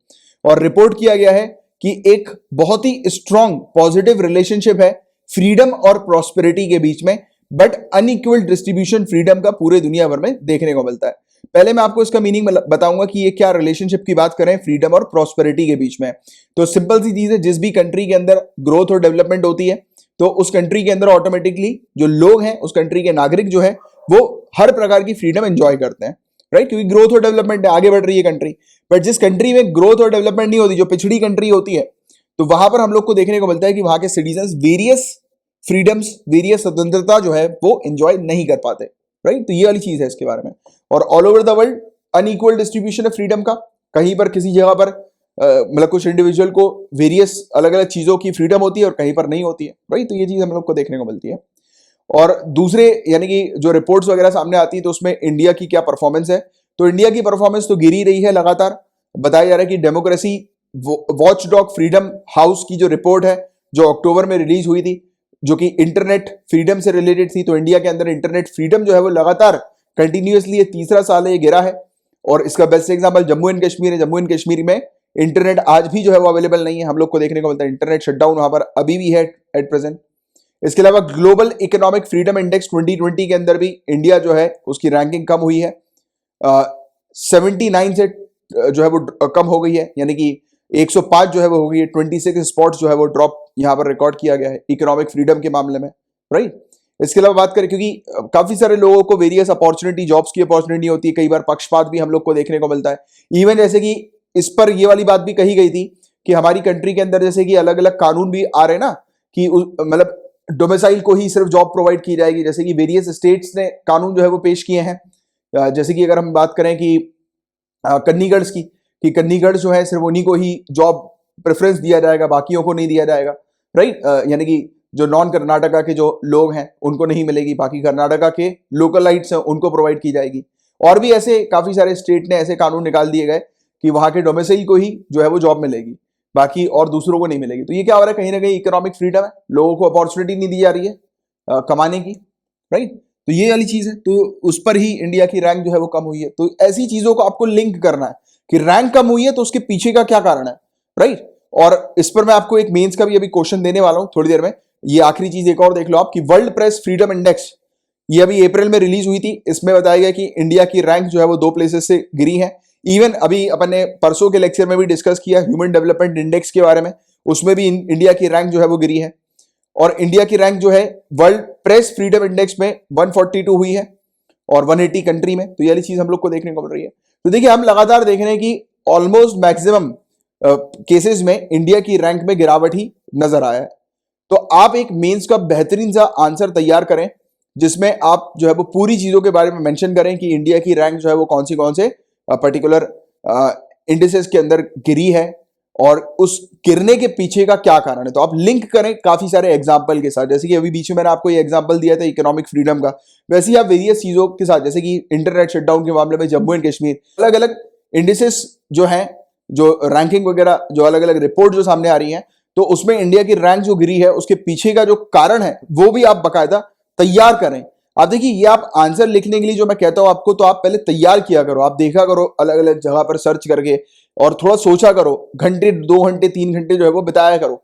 और रिपोर्ट किया गया है कि एक बहुत ही स्ट्रॉन्ग पॉजिटिव रिलेशनशिप है फ्रीडम और प्रॉस्पेरिटी के बीच में, बट अनइक्वल डिस्ट्रीब्यूशन फ्रीडम का पूरे दुनिया भर में देखने को मिलता है। पहले मैं आपको इसका मीनिंग बताऊंगा कि ये क्या रिलेशनशिप की बात करें फ्रीडम और प्रॉस्पेरिटी के बीच में। तो सिंपल सी चीज है, जिस भी कंट्री के अंदर ग्रोथ और डेवलपमेंट होती है, तो उस कंट्री के अंदर ऑटोमेटिकली जो लोग हैं, उस कंट्री के नागरिक जो है, वो हर प्रकार की फ्रीडम एंजॉय करते हैं, राइट। क्योंकि ग्रोथ और डेवलपमेंट है, आगे बढ़ रही है कंट्री। बट जिस कंट्री में ग्रोथ और डेवलपमेंट नहीं होती, जो पिछड़ी कंट्री होती है, तो वहां पर हम लोग को देखने को मिलता है कि वहां के सिटीजन वेरियस फ्रीडम्स, वेरियस स्वतंत्रता जो है वो एंजॉय नहीं कर पाते, राइट। तो ये वाली चीज है इसके बारे में। और all over the world unequal distribution है फ्रीडम का, कहीं पर किसी जगह पर मतलब कुछ इंडिविजुअल को वेरियस अलग अलग चीजों की फ्रीडम होती है और कहीं पर नहीं होती है, राइट। तो ये चीज हम लोग को देखने को मिलती है। और दूसरे यानी कि जो रिपोर्ट्स वगैरह सामने आती है, तो उसमें इंडिया की क्या परफॉर्मेंस है, तो इंडिया की परफॉर्मेंस तो गिर ही रही है लगातार। बताया जा रहा है कि डेमोक्रेसी वॉचडॉग फ्रीडम हाउस की जो रिपोर्ट है जो अक्टूबर में रिलीज हुई थी, जो कि इंटरनेट फ्रीडम से रिलेटेड थी, तो इंडिया के अंदर इंटरनेट फ्रीडम जो है वो लगातार कंटिन्यूअसली ये तीसरा साल है ये गिरा है। और इसका best example Jammu and Kashmir है। जम्मू एंड कश्मीर में इंटरनेट आज भी जो है वो अवेलेबल नहीं है, हम लोग को देखने को मिलता है इंटरनेट शटडाउन वहां पर अभी भी है एट प्रेजेंट। इसके अलावा ग्लोबल इकोनॉमिक फ्रीडम इंडेक्स 2020 के अंदर भी इंडिया जो है उसकी रैंकिंग कम हुई है, 79 से जो है वो कम हो गई है, यानी कि 105 जो है वो हो गई है। 26 स्पॉट्स जो है वो ड्रॉप यहाँ पर रिकॉर्ड किया गया है इकोनॉमिक फ्रीडम के मामले में, राइट। इसके अलावा बात करें, क्योंकि काफी सारे लोगों को वेरियस अपॉर्चुनिटी, जॉब्स की अपॉर्चुनिटी होती है, कई बार पक्षपात भी हम लोग को देखने को मिलता है। इवन जैसे कि इस पर ये वाली बात भी कही गई थी कि हमारी कंट्री के अंदर जैसे कि अलग अलग कानून भी आ रहे हैं ना, कि मतलब डोमिसाइल को ही सिर्फ जॉब प्रोवाइड की जाएगी, जैसे कि वेरियस स्टेट्स ने कानून जो है वो पेश किए हैं। जैसे कि अगर हम बात करें कि कन्नीगढ़ की, कि कन्नीगढ़ जो है सिर्फ उन्हीं को ही जॉब प्रेफरेंस दिया जाएगा, बाकियों को नहीं दिया जाएगा, राइट। यानी कि जो नॉन कर्नाटका के जो लोग हैं उनको नहीं मिलेगी, बाकी कर्नाटका के लोकलाइट्स हैं उनको प्रोवाइड की जाएगी। और भी ऐसे काफी सारे स्टेट ने ऐसे कानून निकाल दिए गए कि वहां के डोमिसाइल को ही जो है वो जॉब मिलेगी, बाकी और दूसरों को नहीं मिलेगी। तो ये क्या हो रहा है, कहीं ना कहीं इकोनॉमिक फ्रीडम है, लोगों को अपॉर्चुनिटी नहीं दी जा रही है कमाने की, राइट। तो ये वाली चीज है, तो उस पर ही इंडिया की रैंक जो है वो कम हुई है। तो ऐसी चीजों को आपको लिंक करना है कि रैंक कम हुई है तो उसके पीछे का क्या कारण है, राइट। और इस पर मैं आपको एक मेंस का भी अभी क्वेश्चन देने वाला हूं थोड़ी देर में। ये आखिरी चीज एक और देख लो आप कि वर्ल्ड प्रेस फ्रीडम इंडेक्स ये अभी अप्रैल में रिलीज हुई थी। इसमें बताया गया कि इंडिया की रैंक जो है वो 2 प्लेसेस से गिरी है। इवन अभी अपन ने परसों के लेक्चर में भी डिस्कस किया ह्यूमन डेवलपमेंट इंडेक्स के बारे में, उसमें भी इंडिया की रैंक जो है वो गिरी है। और इंडिया की रैंक जो है वर्ल्ड प्रेस फ्रीडम इंडेक्स में 142 हुई है और 180 कंट्री में। तो ये वाली चीज हम लोग को देखने को मिल रही है। तो देखिए हम लगातार देख रहे हैं कि ऑलमोस्ट मैक्सिमम केसेस में इंडिया की रैंक में गिरावट ही नजर आया है। तो आप एक मेंस का बेहतरीन सा आंसर तैयार करें जिसमें आप जो है वो पूरी चीजों के बारे में मेंशन करें कि इंडिया की रैंक जो है वो कौन से पर्टिकुलर इंडिसेस के अंदर गिरी है और उस गिरने के पीछे का क्या कारण है। तो आप लिंक करें काफी सारे एग्जाम्पल के साथ, जैसे कि अभी बीच में मैंने आपको ये एग्जाम्पल दिया था इकोनॉमिक फ्रीडम का, वैसे ही आप वेरियस चीजों के साथ, जैसे कि इंटरनेट शटडाउन के मामले में जम्मू एंड कश्मीर, अलग अलग इंडिसेस जो हैं, जो रैंकिंग वगैरह, जो अलग अलग रिपोर्ट जो सामने आ रही है, तो उसमें इंडिया की रैंक जो गिरी है उसके पीछे का जो कारण है वो भी आप बकायदा तैयार करें। आप देखिए ये आप आंसर लिखने के लिए जो मैं कहता हूं आपको, तो आप पहले तैयार किया करो, आप देखा करो अलग अलग जगह पर सर्च करके और थोड़ा सोचा करो, घंटे 2 घंटे 3 घंटे जो है वो बिताया करो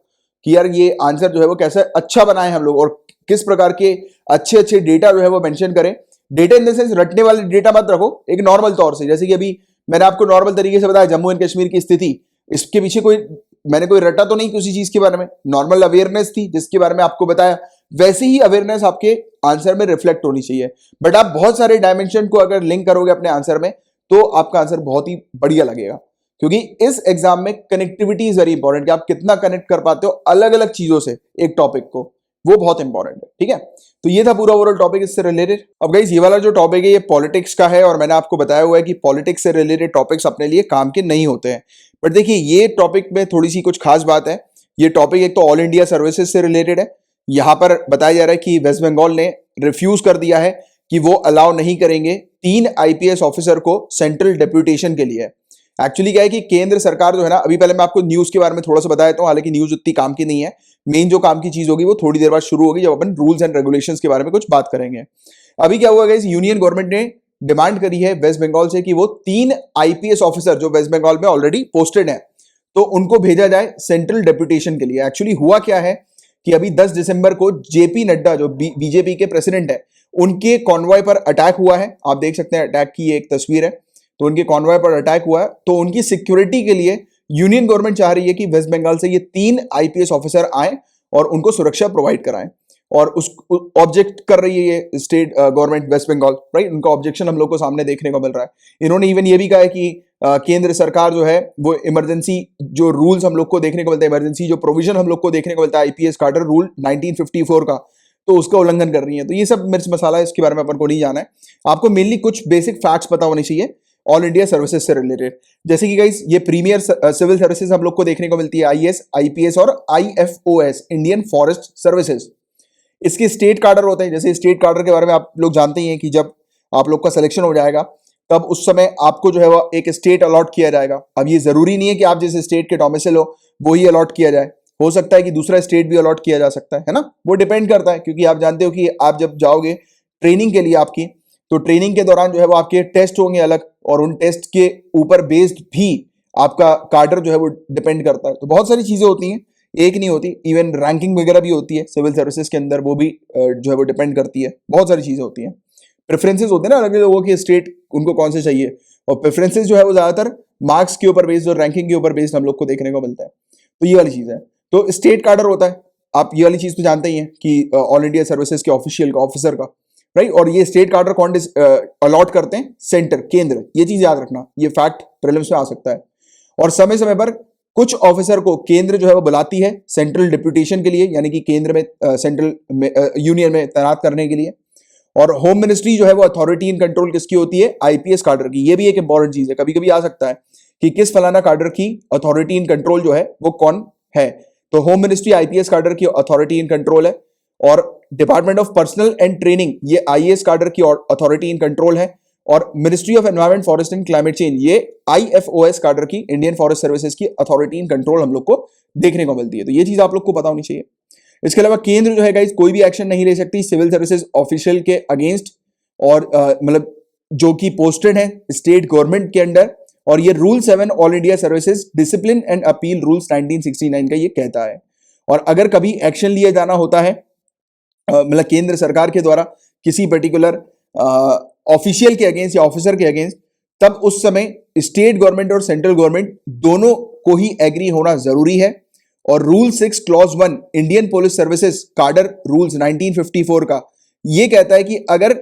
कि यार ये आंसर जो है वो कैसे अच्छा बनाए हम लोग और किस प्रकार के अच्छे अच्छे डेटा जो है वो मेंशन करें। डेटा इन द सेंस रटने वाले डेटा मत रखो, एक नॉर्मल तौर से, जैसे कि अभी मैंने आपको नॉर्मल तरीके से बताया जम्मू एंड कश्मीर की स्थिति, इसके पीछे कोई मैंने कोई रटा तो नहीं किसी चीज के बारे में, नॉर्मल अवेयरनेस थी जिसके बारे में आपको बताया, वैसे ही अवेयरनेस आपके आंसर में रिफ्लेक्ट होनी चाहिए। बट आप बहुत सारे डायमेंशन को अगर लिंक करोगे अपने आंसर में तो आपका आंसर बहुत ही बढ़िया लगेगा, क्योंकि इस एग्जाम में कनेक्टिविटी इज वेरी इंपॉर्टेंट कि आप कितना कनेक्ट कर पाते हो अलग अलग चीजों से एक टॉपिक को, वो बहुत इंपॉर्टेंट है, ठीक है। तो ये था पूरा ओवरऑल टॉपिक इससे रिलेटेड। अब गाइस ये वाला जो टॉपिक है ये पॉलिटिक्स का है और मैंने आपको बताया हुआ है कि पॉलिटिक्स से रिलेटेड टॉपिक्स अपने लिए काम के नहीं होते हैं। बट देखिए ये टॉपिक में थोड़ी सी कुछ खास बात है। ये टॉपिक एक तो ऑल इंडिया सर्विसेज से रिलेटेड है। यहां पर बताया जा रहा है कि वेस्ट बंगाल ने रिफ्यूज कर दिया है कि वो अलाउ नहीं करेंगे 3 आईपीएस ऑफिसर को सेंट्रल डेप्यूटेशन के लिए। एक्चुअली क्या है कि केंद्र सरकार जो है ना, अभी पहले मैं आपको न्यूज के बारे में थोड़ा सा बताया था, हालांकि न्यूज उतनी काम की नहीं है, मेन जो काम की चीज होगी वो थोड़ी देर बाद शुरू होगी जब अपन रूल्स एंड रेगुलेशंस के बारे में कुछ बात करेंगे। अभी क्या हुआ गाइस, यूनियन गवर्नमेंट ने डिमांड करी है वेस्ट बंगाल से कि वो 3 आईपीएस ऑफिसर जो वेस्ट बंगाल में ऑलरेडी पोस्टेड है तो उनको भेजा जाए सेंट्रल डेप्यूटेशन के लिए। एक्चुअली हुआ क्या है कि अभी 10 दिसंबर को जेपी नड्डा जो बीजेपी के प्रेसिडेंट है उनके कॉन्वॉय पर अटैक हुआ है। आप देख सकते हैं अटैक की एक तस्वीर है, तो उनके कॉन्वॉय पर अटैक हुआ है, तो उनकी सिक्योरिटी के लिए यूनियन गवर्नमेंट चाह रही है कि वेस्ट बंगाल से ये 3 आईपीएस ऑफिसर आए और उनको सुरक्षा प्रोवाइड कराएं, और उस ऑब्जेक्ट कर रही है ये state government West Bengal, right. उनका ऑब्जेक्शन हम लोग को सामने देखने को मिल रहा है। इन्होंने इवन ये भी कहा है कि केंद्र सरकार जो है वो इमरजेंसी जो रूल्स हम लोग को देखने को मिलता है, इमरजेंसी जो प्रोविजन हम लोग को देखने को मिलता है आईपीएस कार्टर रूल 1954 का, तो उसका उल्लंघन कर रही है। तो ये सब मिर्च मसाला है, इसके बारे में अपन को नहीं जाना है। आपको मेनली कुछ बेसिक फैक्ट्स पता होने चाहिए ऑल इंडिया सर्विसेज से रिलेटेड, जैसे कि गाइस ये प्रीमियर सिविल सर्विसेज हम लोग को देखने को मिलती है, आईएएस, आईपीएस और आईएफओएस, इंडियन फॉरेस्ट सर्विसेज। इसके स्टेट कार्डर होते हैं, जैसे स्टेट कार्डर के बारे में आप लोग जानते ही हैं कि जब आप लोग का सिलेक्शन हो जाएगा तब उस समय आपको जो है वो एक स्टेट अलॉट किया जाएगा। अब ये जरूरी नहीं है कि आप जिस स्टेट के डोमिसाइल हो वो ही अलॉट किया जाए, हो सकता है कि दूसरा स्टेट भी अलॉट किया जा सकता है ना, वो डिपेंड करता है। क्योंकि आप जानते हो कि आप जब जाओगे ट्रेनिंग के लिए आपकी, तो ट्रेनिंग के दौरान जो है वो आपके टेस्ट होंगे अलग, और उन टेस्ट के ऊपर बेस्ड भी आपका कार्डर जो है वो डिपेंड करता है। तो बहुत सारी चीजें होती हैं, एक नहीं होती, इवन रैंकिंग वगैरह भी होती है सिविल सर्विसेज के अंदर, वो भी जो है वो डिपेंड करती है। बहुत सारी चीजें होती हैं, प्रेफरेंसेस होते हैं ना अलग अलग लोगों के, स्टेट उनको कौन से चाहिए, और प्रेफरेंसेस जो है वो ज्यादातर मार्क्स के ऊपर बेस्ड और रैंकिंग के ऊपर बेस्ड हम लोग को देखने को मिलता है। तो ये वाली चीज है। तो स्टेट कार्डर होता है, आप ये वाली चीज तो जानते ही हैं कि ऑल इंडिया सर्विसेज के ऑफिशियल का, ऑफिसर का, राइट। और ये स्टेट कार्डर कौन अलॉट करते हैं, सेंटर, केंद्र। ये चीज याद रखना, ये फैक्ट प्रीलिम्स में आ सकता है। और समय समय पर कुछ ऑफिसर को केंद्र जो है वो बुलाती है सेंट्रल डिप्यूटेशन के लिए, यानी कि केंद्र में सेंट्रल में यूनियन में तैनात करने के लिए। और होम मिनिस्ट्री जो है वो अथॉरिटी इन कंट्रोल किसकी होती है, आईपीएस कार्डर की। ये भी एक इंपॉर्टेंट चीज है, कभी कभी आ सकता है कि किस फलाना कार्डर की अथॉरिटी इन कंट्रोल जो है वो कौन है। तो होम मिनिस्ट्री आईपीएस कार्डर की अथॉरिटी इन कंट्रोल है, और department of personal and training ये आईएएस कार्डर की अथॉरिटी इन कंट्रोल है, और ministry of environment forest and climate change ये आईएफओएस कार्डर की, इंडियन फॉरेस्ट सर्विसेज की अथॉरिटी इन कंट्रोल हम लोग को देखने को मिलती है। तो ये चीज आप लोग को पता होनी चाहिए। इसके अलावा केंद्र जो है गाइस कोई भी एक्शन नहीं ले सकती सिविल सर्विसेज ऑफिशियल के अगेंस्ट, और मतलब जो कि पोस्टेड है स्टेट गवर्नमेंट के अंडर। और ये rule 7 all India services discipline and appeal rules 1969 का ये कहता है। और अगर कभी एक्शन लिया जाना होता है मतलब केंद्र सरकार के द्वारा किसी पर्टिकुलर ऑफिशियल के अगेंस्ट या ऑफिसर के अगेंस्ट, तब उस समय स्टेट गवर्नमेंट और सेंट्रल गवर्नमेंट दोनों को ही एग्री होना जरूरी है। और rule 6 clause 1 Indian police services कार्डर रूल्स 1954 का ये कहता है कि अगर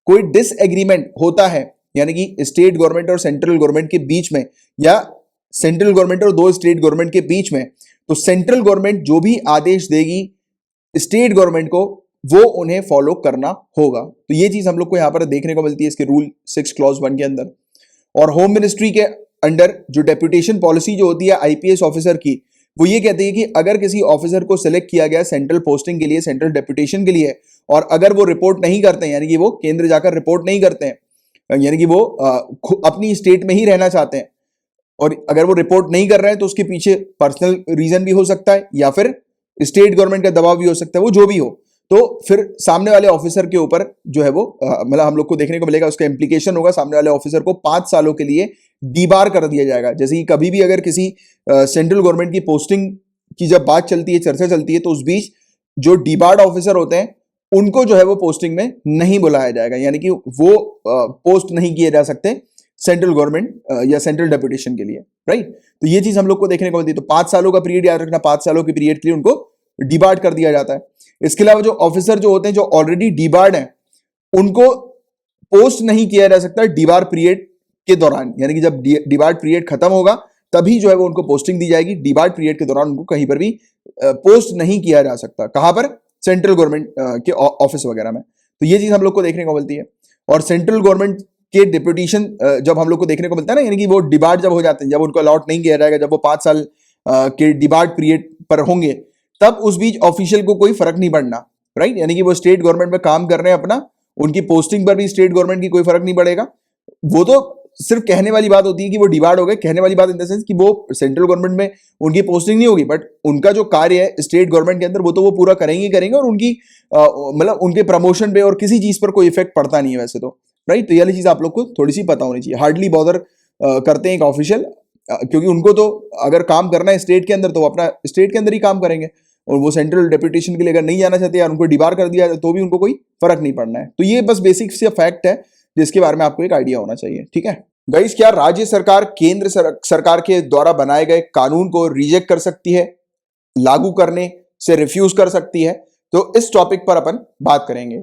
कोई डिसएग्रीमेंट होता है, यानी कि स्टेट गवर्नमेंट और सेंट्रल गवर्नमेंट के बीच में, या सेंट्रल गवर्नमेंट और दो स्टेट गवर्नमेंट के बीच में, तो सेंट्रल गवर्नमेंट जो भी आदेश देगी स्टेट गवर्नमेंट को वो उन्हें फॉलो करना होगा। तो ये चीज हम लोग को यहां पर देखने को मिलती है इसके रूल 6 क्लॉज 1 के अंदर। और होम मिनिस्ट्री के अंडर जो डेप्यूटेशन पॉलिसी जो होती है आईपीएस ऑफिसर की, वो ये कहती है कि अगर किसी ऑफिसर को सिलेक्ट किया गया सेंट्रल पोस्टिंग के लिए, सेंट्रल डेप्यूटेशन के लिए, और अगर वो रिपोर्ट नहीं करते हैं, यानी कि वो केंद्र जाकर रिपोर्ट नहीं करते हैं, यानी कि वो अपनी स्टेट में ही रहना चाहते हैं, और अगर वो रिपोर्ट नहीं कर रहे हैं तो उसके पीछे पर्सनल रीजन भी हो सकता है, या फिर स्टेट गवर्नमेंट का दबाव भी हो सकता है, वो जो भी हो, तो फिर सामने वाले ऑफिसर के ऊपर जो है वो मतलब हम लोग को देखने को मिलेगा, उसका इंप्लीकेशन होगा, सामने वाले ऑफिसर को 5 सालों के लिए डीबार कर दिया जाएगा। जैसे कि कभी भी अगर किसी सेंट्रल गवर्नमेंट की पोस्टिंग की जब बात चलती है, चर्चा चलती है, तो उस बीच जो डीबार्ड ऑफिसर होते हैं उनको जो है वो पोस्टिंग में नहीं बुलाया जाएगा, यानी कि वो पोस्ट नहीं किए जा सकते सेंट्रल गवर्नमेंट या सेंट्रल डेप्यूटेशन के लिए, राइट। तो ये चीज हम लोग को देखने को मिलती है। तो 5 सालों का पीरियड याद रखना, 5 सालों के पीरियड के लिए उनको डिबार्ड कर दिया जाता है। इसके अलावा जो ऑफिसर जो होते हैं जो ऑलरेडी डिबार्ड हैं, उनको पोस्ट नहीं किया जा सकता डिबार पीरियड के दौरान, यानी कि जब डिबार्ड पीरियड खत्म होगा तभी जो है वो उनको पोस्टिंग दी जाएगी। डिबार्ड पीरियड के दौरान उनको कहीं पर भी पोस्ट नहीं किया जा सकता। कहां पर, सेंट्रल गवर्नमेंट के ऑफिस वगैरह में। तो ये चीज हम लोग को देखने को मिलती है। और सेंट्रल गवर्नमेंट के डिप्यूटेशन जब हम लोग को देखने को मिलता है ना, यानी कि वो डिबार्ड जब हो जाते हैं, जब उनको अलॉट नहीं किया जाएगा, जब वो 5 साल के डिबार्ड पीरियड पर होंगे, तब उस बीच ऑफिशियल को कोई फर्क नहीं पड़ना, राइट। यानी कि वो स्टेट गवर्नमेंट में काम कर रहे हैं अपना, उनकी पोस्टिंग पर भी स्टेट गवर्नमेंट की कोई फर्क नहीं पड़ेगा। वो तो सिर्फ कहने वाली बात होती है कि वो डिबार्ड हो गए, कहने वाली बात इन द सेंस कि वो सेंट्रल गवर्नमेंट में उनकी पोस्टिंग नहीं होगी, बट उनका जो कार्य है स्टेट गवर्नमेंट के अंदर वो तो वो पूरा करेंगे करेंगे, और उनकी मतलब उनके प्रमोशन पे और किसी चीज पर कोई इफेक्ट पड़ता नहीं है वैसे तो, राइट। तो ये वाली चीज आप लोग को थोड़ी सी पता होनी चाहिए। हार्डली बॉदर करते हैं एक ऑफिशियल, क्योंकि उनको तो अगर काम करना है स्टेट के अंदर तो वो अपना स्टेट के अंदर ही काम करेंगे, और वो सेंट्रल डेप्यूटेशन के लिए अगर नहीं जाना चाहते या उनको डिबार कर दिया तो भी उनको कोई फर्क नहीं पड़ना है। तो ये बस बेसिक से फैक्ट है जिसके बारे में आपको एक आइडिया होना चाहिए, ठीक है गाइस। क्या राज्य सरकार केंद्र सरकार के द्वारा बनाए गए कानून को रिजेक्ट कर सकती है, लागू करने से रिफ्यूज कर सकती है? तो इस टॉपिक पर अपन बात करेंगे।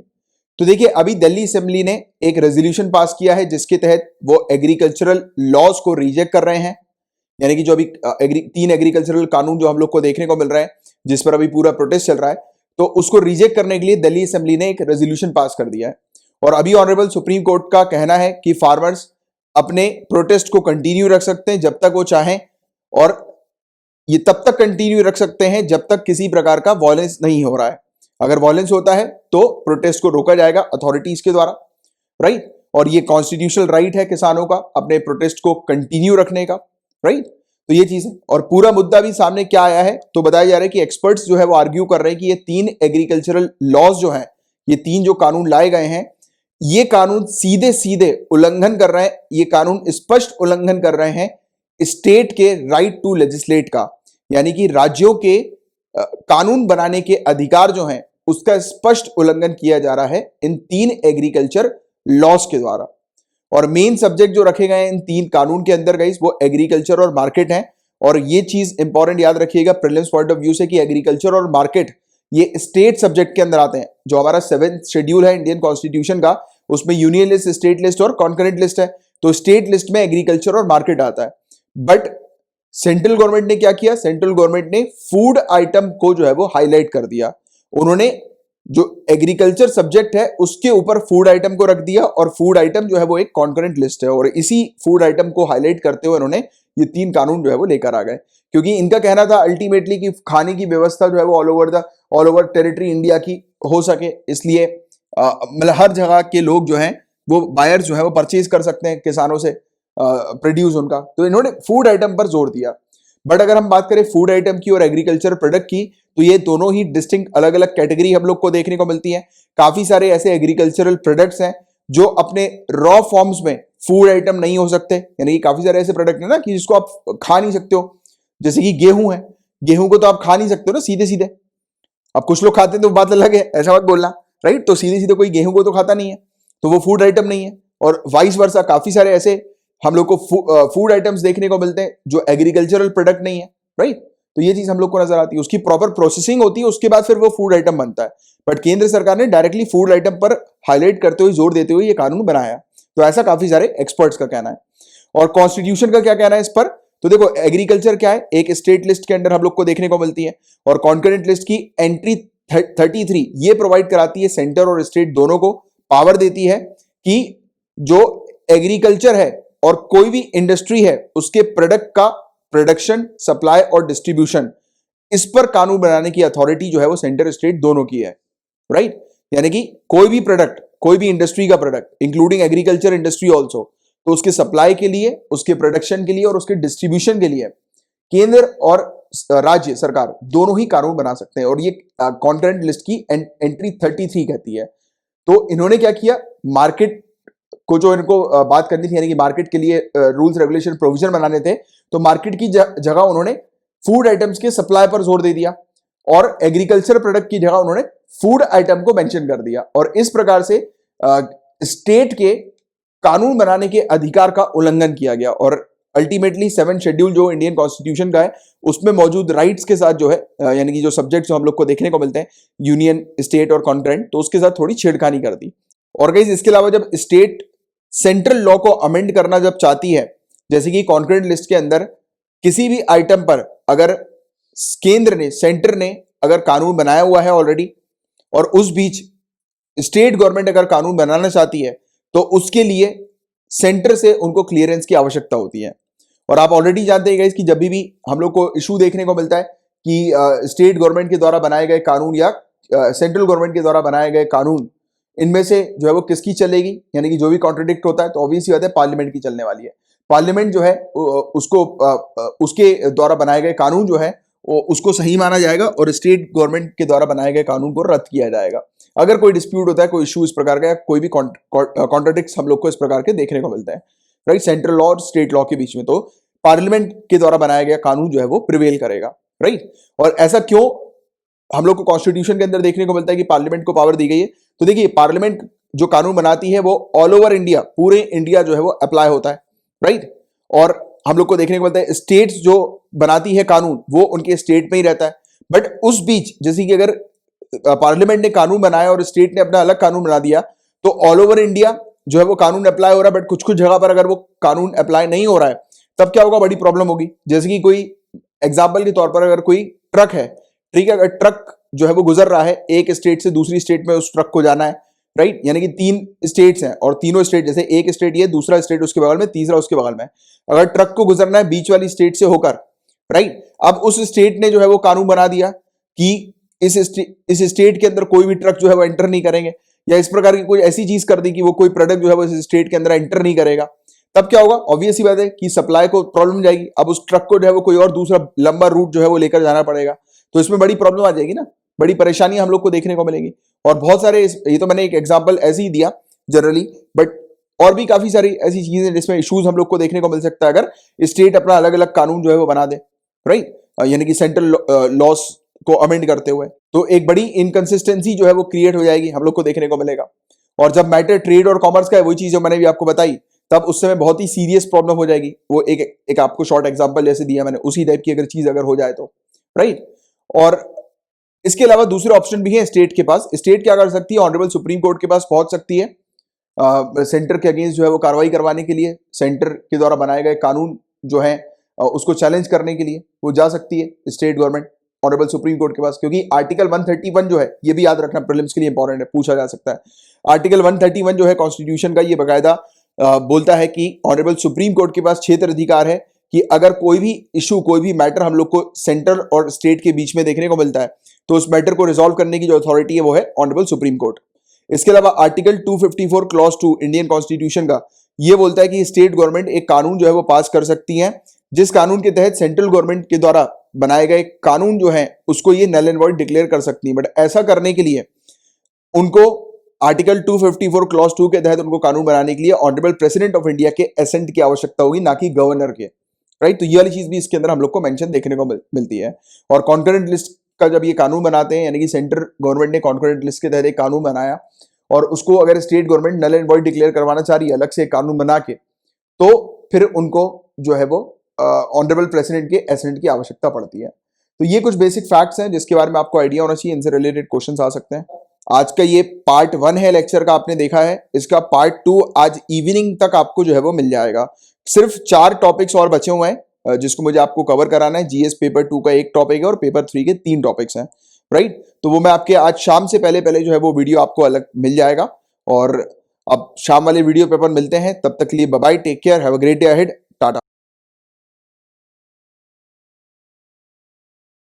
तो देखिए, अभी दिल्ली असेंबली ने एक रेजोल्यूशन पास किया है जिसके तहत वो एग्रीकल्चरल लॉज को रिजेक्ट कर रहे हैं, यानी कि जो अभी 3 एग्रीकल्चरल कानून जो हम लोग को देखने को मिल रहा है, जिस पर अभी पूरा प्रोटेस्ट चल रहा है, तो उसको रिजेक्ट करने के लिए दिल्ली असेंबली ने एक रेजोल्यूशन पास कर दिया है। और अभी ऑनरेबल सुप्रीम कोर्ट का कहना है कि फार्मर्स अपने प्रोटेस्ट को कंटिन्यू रख सकते हैं जब तक वो चाहें, और ये तब तक कंटिन्यू रख सकते हैं जब तक किसी प्रकार का वायलेंस नहीं हो रहा है। अगर वायलेंस होता है तो प्रोटेस्ट को रोका जाएगा अथॉरिटीज के द्वारा, राइट। और ये कॉन्स्टिट्यूशनल राइट है किसानों का अपने प्रोटेस्ट को कंटिन्यू रखने का, राइट। तो ये चीज है। और पूरा मुद्दा भी सामने क्या आया है, तो बताया जा रहा है कि एक्सपर्ट्स जो है वो आर्ग्यू कर रहे हैं कि ये 3 एग्रीकल्चरल लॉज जो हैं, ये 3 जो कानून लाए गए हैं, ये कानून सीधे सीधे उल्लंघन कर रहे हैं, ये कानून स्पष्ट उल्लंघन कर रहे हैं स्टेट के राइट टू लेजिस्लेट का, यानी कि राज्यों के कानून बनाने के अधिकार जो हैं उसका स्पष्ट उल्लंघन किया जा रहा है इन 3 एग्रीकल्चर लॉज के द्वारा। और मेन सब्जेक्ट जो रखे गए हैं इन 3 कानून के अंदर गाइस वो एग्रीकल्चर और मार्केट है। और ये चीज इंपॉर्टेंट याद रखिएगा प्रीलिम्स पॉइंट ऑफ व्यू से कि एग्रीकल्चर और मार्केट ये स्टेट सब्जेक्ट के अंदर आते हैं। जो हमारा 7th शेड्यूल है इंडियन कॉन्स्टिट्यूशन का, उसमें यूनियन लिस्ट, स्टेट लिस्ट और कॉन्करेंट लिस्ट है। तो स्टेट लिस्ट में एग्रीकल्चर और मार्केट आता है। बट सेंट्रल गवर्नमेंट ने क्या किया, सेंट्रल गवर्नमेंट ने फूड आइटम को जो है वो हाईलाइट कर दिया। उन्होंने जो एग्रीकल्चर सब्जेक्ट है उसके ऊपर फूड आइटम को रख दिया, और फूड आइटम जो है वो एक कॉन्करेंट लिस्ट है। और इसी फूड आइटम को हाईलाइट करते हुए उन्होंने ये 3 कानून जो है वो लेकर आ गए, क्योंकि इनका कहना था अल्टीमेटली कि खाने की व्यवस्था जो है वो ऑल ओवर टेरिटरी इंडिया की हो सके, इसलिए मतलब हर जगह के लोग जो हैं वो बायर जो है वो परचेज कर सकते हैं किसानों से प्रोड्यूस उनका। तो इन्होंने फूड आइटम पर जोर दिया। बट अगर हम बात करें फूड आइटम की और एग्रीकल्चर प्रोडक्ट की, तो ये दोनों ही डिस्टिंक्ट अलग अलग कैटेगरी हम लोग को देखने को मिलती है। काफी सारे ऐसे एग्रीकल्चरल प्रोडक्ट्स हैं जो अपने रॉ फॉर्म्स में फूड आइटम नहीं हो सकते, यानी कि काफी सारे ऐसे प्रोडक्ट है ना कि जिसको आप खा नहीं सकते हो। जैसे कि गेहूं है, गेहूं को तो आप खा नहीं सकते हो ना सीधे सीधे। अब कुछ लोग खाते हैं तो बात अलग है, ऐसा मत बोलना, राइट। तो सीधे सीधे कोई गेहूं को तो खाता नहीं है, तो वो फूड आइटम नहीं है। और वाइस वर्सा काफी सारे ऐसे हम लोग को फूड आइटम्स देखने को मिलते हैं जो एग्रीकल्चरल प्रोडक्ट नहीं है, राइट। तो ये चीज हम लोग को नजर आती है, उसकी प्रॉपर प्रोसेसिंग होती है, उसके बाद फिर वो फूड आइटम बनता है। बट केंद्र सरकार ने डायरेक्टली फूड आइटम पर हाईलाइट करते हुए, जोर देते हुए ये कानून बनाया। तो ऐसा काफी सारे एक्सपर्ट्स का कहना है। और कॉन्स्टिट्यूशन का क्या कहना है इस पर, तो देखो एग्रीकल्चर क्या है, एक स्टेट लिस्ट के अंदर हम लोग को देखने को मिलती है। और कॉन्करेंट लिस्ट की एंट्री 33 ये प्रोवाइड कराती है सेंटर और स्टेट दोनों को पावर देती है कि जो एग्रीकल्चर है और कोई भी इंडस्ट्री है उसके प्रोडक्ट का प्रोडक्शन, सप्लाई और डिस्ट्रीब्यूशन, इस पर कानून बनाने की अथॉरिटी जो है वो सेंटर स्टेट दोनों की है, राइट। यानी कि कोई भी प्रोडक्ट, कोई भी इंडस्ट्री का product including agriculture industry also, तो उसके सप्लाई के लिए, उसके प्रोडक्शन के लिए और उसके डिस्ट्रीब्यूशन के लिए केंद्र और राज्य सरकार दोनों ही कानून बना सकते हैं। और ये कॉन्करेंट लिस्ट की एंट्री 33 कहती है। तो इन्होंने क्या किया, मार्केट को जो इनको बात करनी थी, यानी कि मार्केट के लिए रूल्स रेगुलेशन प्रोविजन बनाने थे, तो मार्केट की जगह उन्होंने फूड आइटम्स के सप्लाई पर जोर दे दिया, और एग्रीकल्चर प्रोडक्ट की जगह उन्होंने फूड आइटम को मेंशन कर दिया। और इस प्रकार से स्टेट के कानून बनाने के अधिकार का उल्लंघन किया गया। और अल्टीमेटली 7th शेड्यूल जो इंडियन कॉन्स्टिट्यूशन का है उसमें मौजूद राइट्स के साथ जो है, यानी कि जो सब्जेक्ट जो हम लोग को देखने को मिलते हैं यूनियन, स्टेट और कॉन्करेंट, तो उसके साथ थोड़ी छेड़खानी कर दी। और गाइस इसके अलावा जब स्टेट सेंट्रल लॉ को अमेंड करना जब चाहती है, जैसे कि कॉन्करेंट लिस्ट के अंदर किसी भी आइटम पर अगर केंद्र ने, सेंटर ने अगर कानून बनाया हुआ है ऑलरेडी, और उस बीच स्टेट गवर्नमेंट अगर कानून बनाना चाहती है, तो उसके लिए सेंटर से उनको क्लियरेंस की आवश्यकता होती है। और आप ऑलरेडी जानते हैं कि जब भी हम लोग को इशू देखने को मिलता है कि स्टेट गवर्नमेंट के द्वारा बनाए गए कानून या सेंट्रल गवर्नमेंट के द्वारा बनाए गए कानून, इनमें से जो है वो किसकी चलेगी, यानी कि जो भी कॉन्ट्रडिक्ट होता है तो ऑब्वियस ही बात है पार्लियामेंट की चलने वाली है। पार्लियामेंट जो है उसको उसके द्वारा बनाए गए कानून जो है उसको सही माना जाएगा, और स्टेट गवर्नमेंट के द्वारा बनाए गए कानून को रद्द किया जाएगा। अगर कोई डिस्प्यूट होता है, कोई इशू इस प्रकार का, कोई भी कॉन्ट्रडिक्ट्स हम लोग को इस प्रकार के देखने को मिलते हैं, राइट, सेंट्रल लॉ और स्टेट लॉ के बीच में, तो पार्लियामेंट के द्वारा बनाया गया कानून जो है वो प्रिवेल करेगा, राइट। और ऐसा क्यों हम लोग को कॉन्स्टिट्यूशन के अंदर देखने को मिलता है कि पार्लियामेंट को पावर दी गई है, तो देखिए पार्लियामेंट जो कानून बनाती है वो ऑल ओवर इंडिया, पूरे इंडिया जो है वो अप्लाई होता है, राइट। और हम लोग को देखने को मिलता है स्टेट्स जो बनाती है कानून वो उनके स्टेट में ही रहता है। बट उस बीच जैसे कि अगर पार्लियामेंट ने कानून बनाया और स्टेट ने अपना अलग कानून बना दिया, तो ऑल ओवर इंडिया जो है वो कानून अप्लाई हो रहा है, बट कुछ कुछ जगह पर अगर वो कानून अप्लाई नहीं हो रहा है, तब क्या होगा, बड़ी प्रॉब्लम होगी। जैसे कि कोई एग्जाम्पल के तौर पर अगर कोई ट्रक है, ठीक है, अगर ट्रक जो है वो गुजर रहा है एक स्टेट से दूसरी स्टेट में, उस ट्रक को जाना है, राइट, यानी कि 3 स्टेट्स हैं और तीनों स्टेट, जैसे एक स्टेट ये, दूसरा स्टेट उसके बगल में, तीसरा उसके बगल में, अगर ट्रक को गुजरना है बीच वाली स्टेट से होकर, राइट, अब उस स्टेट ने जो है वो कानून बना दिया कि इस स्टेट के अंदर कोई भी ट्रक जो है वो एंटर नहीं करेंगे, या इस प्रकार की कोई ऐसी चीज कर दी कि वो कोई प्रोडक्ट जो है वो इस स्टेट के अंदर एंटर नहीं करेगा, तब क्या होगा? ऑब्वियस ही बात है कि सप्लाई को प्रॉब्लम जाएगी। अब उस ट्रक को जो है वो कोई और दूसरा लंबा रूट जो है वो लेकर जाना पड़ेगा, तो इसमें बड़ी प्रॉब्लम आ जाएगी ना, बड़ी परेशानी हम लोग को देखने को मिलेगी। और बहुत सारे ये तो मैंने एक एग्जांपल ऐसे ही दिया जनरली, बट और भी काफी सारी ऐसी चीजें जिसमें इश्यूज हम लोग को देखने को मिल सकता है अगर स्टेट अपना अलग अलग कानून जो है वो बना दे, राइट, यानी कि सेंट्रल लॉस को अमेंड करते हुए, तो एक बड़ी इनकंसिस्टेंसी जो है वो क्रिएट हो जाएगी, हम लोग को देखने को मिलेगा। और जब मैटर ट्रेड और कॉमर्स का है, वही चीज जो मैंने भी आपको बताई, तब उस समय बहुत ही सीरियस प्रॉब्लम हो जाएगी। वो एक आपको शॉर्ट एग्जांपल जैसे दिया मैंने, उसी टाइप की अगर चीज अगर हो जाए तो, राइट। और इसके अलावा दूसरे ऑप्शन भी है स्टेट के पास। स्टेट क्या कर सकती है? ऑनरेबल सुप्रीम कोर्ट के पास पहुंच सकती है सेंटर के अगेंस्ट जो है वो कार्रवाई करवाने के लिए, सेंटर के द्वारा बनाए गए कानून जो है उसको चैलेंज करने के लिए वो जा सकती है state government honourable supreme court के पास। क्योंकि आर्टिकल 131 जो है, ये भी याद रखना, प्रीलिम्स के लिए इंपॉर्टेंट है, पूछा जा सकता है। आर्टिकल 131 जो है कॉन्स्टिट्यूशन का, ये बकायदा बोलता है कि ऑनरेबल सुप्रीम कोर्ट के पास क्षेत्र अधिकार है कि अगर कोई भी इशू, कोई भी मैटर हम लोग को सेंट्रल और स्टेट के बीच में देखने को मिलता है, तो उस मैटर को रिजॉल्व करने की जो अथॉरिटी है वो है ऑनरेबल सुप्रीम कोर्ट। इसके अलावा आर्टिकल 254 क्लॉज 2 इंडियन कॉन्स्टिट्यूशन का ये बोलता है कि स्टेट गवर्नमेंट एक कानून जो है वो पास कर सकती है, जिस कानून के तहत सेंट्रल गवर्नमेंट के द्वारा बनाए गए कानून जो है उसको ये नल एंड वॉइड डिक्लेयर कर सकती है। बट ऐसा करने के लिए उनको आर्टिकल 254 क्लॉज 2 के तहत उनको कानून बनाने के लिए ऑनरेबल प्रेसिडेंट ऑफ इंडिया के एसेंट की आवश्यकता होगी, ना कि गवर्नर के, राइट। तो ये वाली चीज भी इसके अंदर हम लोग को मेंशन देखने को मिलती है। और कॉन्करेंट लिस्ट का जब ये कानून बनाते हैं, यानी कि सेंट्रल गवर्नमेंट ने कॉन्करेंट लिस्ट के तहत एक कानून बनाया और उसको अगर state government null and void declare करवाना चाह रही है अलग से एक कानून बना के, तो फिर उनको जो है वो ऑनरेबल प्रेसिडेंट के एसेंट की आवश्यकता पड़ती है। तो ये कुछ बेसिक फैक्ट्स हैं जिसके बारे में आपको आइडिया होना चाहिए, इनसे रिलेटेड क्वेश्चंस आ सकते हैं। आज का ये पार्ट 1 है लेक्चर का, आपने देखा है। इसका पार्ट 2 आज इवनिंग तक आपको जो है वो मिल जाएगा। सिर्फ 4 टॉपिक्स और बचे हुए हैं जिसको मुझे आपको कवर कराना है। जीएस पेपर 2 का 1 टॉपिक है और पेपर 3 के 3 टॉपिक्स हैं, राइट। तो वो मैं आपके आज शाम से पहले पहले जो है वो वीडियो आपको अलग मिल जाएगा। और अब शाम वाले वीडियो पेपर मिलते हैं, तब तक के लिए bye bye, take care, have a great day ahead.